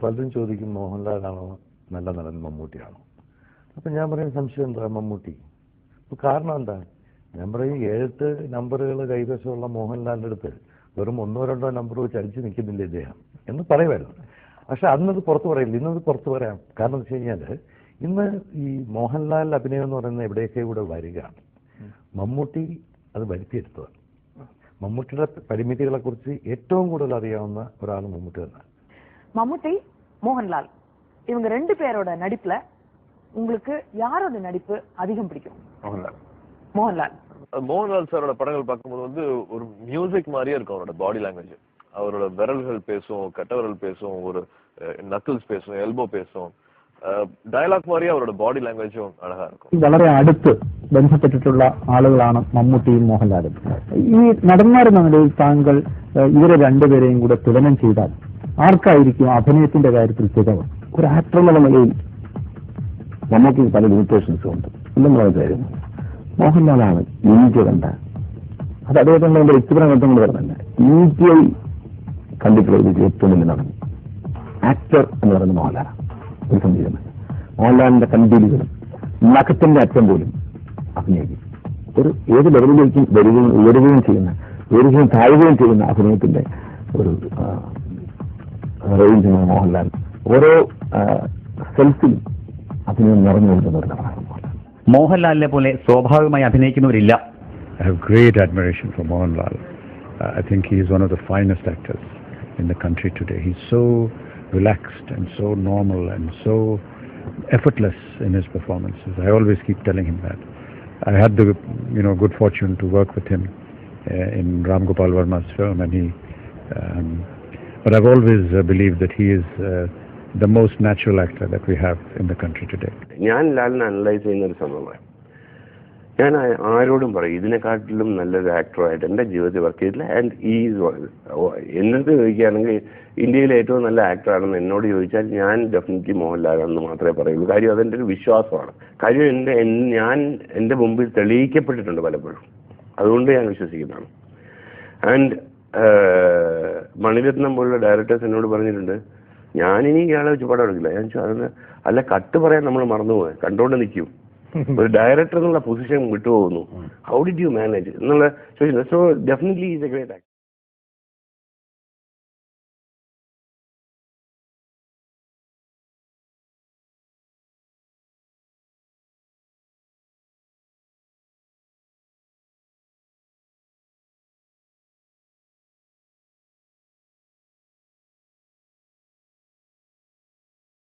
പലരും ചോദിക്കും മോഹൻലാലാണോ നല്ല നടൻ മമ്മൂട്ടിയാണോ. അപ്പം ഞാൻ പറയുന്ന സംശയം എന്താ, മമ്മൂട്ടി. അപ്പോൾ കാരണം എന്താ, ഞാൻ പറയും 7 നമ്പറുകൾ കൈവശമുള്ള മോഹൻലാലിൻ്റെ അടുത്ത് വെറും 1-2 നമ്പർ വെച്ച് അടിച്ച് നിൽക്കുന്നില്ല ഇദ്ദേഹം എന്ന് പറയുമായിരുന്നു. പക്ഷെ അന്നത് പുറത്ത് പറയില്ല, ഇന്നത് പുറത്ത് പറയാം. കാരണം എന്ന് വെച്ച് കഴിഞ്ഞാൽ ഇന്ന് ഈ മോഹൻലാൽ അഭിനയം എന്ന് പറയുന്നത് എവിടെയൊക്കെ കൂടെ വരികയാണ്. മമ്മൂട്ടി അത് വരുത്തിയെടുത്തതാണ്. മമ്മൂട്ടിയുടെ പരിമിതികളെക്കുറിച്ച് ഏറ്റവും കൂടുതൽ അറിയാവുന്ന ഒരാൾ മമ്മൂട്ടി തന്നെ. மம்முட்டி மோகன்லால் இவங்க 2 பேரோட நடிப்புல உங்களுக்கு யாரோட நடிப்பு அதிகம் பிடிக்கும்? மோகன்லால் சாரோட படங்கள் பார்க்கும்போது வந்து ஒரு மியூசிக் மாதிரியே இருக்கும். அவரோட பாடி லாங்குவேஜ், அவரோட விரல்கள் பேசும், கட்டவிரல் பேசும், ஒரு நக்கிள்ஸ் பேசும், எல்போ பேசும், ഡയലോഗ് മാറിയ അവരുടെ ബോഡി ലാംഗ്വേജും അഴകാ இருக்கும். വളരെ അടുത്ത് ബന്ധപ്പെട്ടിട്ടുള്ള ആളുകളാണ് മമ്മൂട്ടിയും മോഹൻലാലും. ഈ നടന്മാരെന്ന നിലയിൽ താങ്കൾ ഇവരെ രണ്ടുപേരെയും കൂടെ തുലനം ചെയ്താൽ ആർക്കായിരിക്കും അഭിനയത്തിന്റെ കാര്യത്തിൽ തികവ്? ഒരു ആക്ടർ എന്നുള്ള നിലയിൽ നമുക്ക് പല ലിമിറ്റേഷൻസും ഉണ്ട് എന്നുള്ള കാര്യം. മോഹൻലാലാണ് ഇന്ത്യ കണ്ട, അത് അദ്ദേഹത്തിന്റെ എന്റെ വ്യക്തിപരം ബന്ധം കൊണ്ട് പറഞ്ഞല്ല, ഇന്ത്യയിൽ കണ്ടിട്ടുള്ള ഒരു ഏറ്റവും വലിയ നടൻ ആക്ടർ എന്ന് പറയുന്നത് മോഹൻലാലാണ്. ഒരു സംഗീതമല്ല, മോഹൻലാലിന്റെ കണ്ടീലുകളും നഖത്തിന്റെ അറ്റം പോലും അഭിനയിക്കും. ഒരു ഏത് ലെവലിലേക്കും ഉയരുകയും ചെയ്യുന്ന, ഉയരുകയും താഴുകയും ചെയ്യുന്ന അഭിനയത്തിന്റെ ഒരു റേഞ്ച് മോഹൻലാൽ. ഓരോ സെൽഫിലും അഭിനയം നിറഞ്ഞു കൊടുക്കുന്ന ഒരു നടനാണ് മോഹൻലാൽ. മോഹൻലാലിനെ പോലെ സ്വാഭാവികമായി അഭിനയിക്കുന്നവരില്ല. I have great admiration for Mohanlal. I think he is one of the finest actors in the country today. He's so relaxed and so normal and so effortless in his performances. I always keep telling him that. I had the good fortune to work with him in Ram Gopal Varma's film, and but I've always believed that he is the most natural actor that we have in the country today. ഞാൻ ലാലിനെ analyse ചെയ്യുന്ന ഒരു സംഭവമാണ്. ഞാൻ ആരോടും പറയും ഇതിനെക്കാട്ടിലും നല്ലൊരു ആക്ടറായിട്ട് എൻ്റെ ജീവിതത്തിൽ വർക്ക് ചെയ്തിട്ടില്ല. ആൻഡ് എന്നിട്ട് ചോദിക്കുകയാണെങ്കിൽ ഇന്ത്യയിലെ ഏറ്റവും നല്ല ആക്ടറാണെന്ന് എന്നോട് ചോദിച്ചാൽ ഞാൻ ഡെഫിനറ്റ്ലി മോഹൻലാലാണെന്ന് മാത്രമേ പറയുള്ളൂ. കാര്യം അതെൻ്റെ ഒരു വിശ്വാസമാണ്. കാര്യം ഞാൻ എൻ്റെ മുമ്പിൽ തെളിയിക്കപ്പെട്ടിട്ടുണ്ട് പലപ്പോഴും, അതുകൊണ്ട് ഞാൻ വിശ്വസിക്കുന്നതാണ്. ആൻഡ് മണിരത്നം പോലുള്ള ഡയറക്ടേഴ്സ് എന്നോട് പറഞ്ഞിട്ടുണ്ട് ഞാനിനി ഇയാളെ വെച്ച് പടം എടുക്കില്ല. ഞാൻ ചോദിച്ചു അല്ല, കട്ട് പറയാൻ നമ്മൾ മറന്നുപോയി, കണ്ടോണ്ട് നിൽക്കും. ഒരു ഡയറക്ടർ എന്നുള്ള പൊസിഷൻ വിട്ടുപോകുന്നു. ഹൗ ഡിഡ് യു മാനേജ് എന്നുള്ള ചോദിക്കുന്നത്. So definitely is a great actor.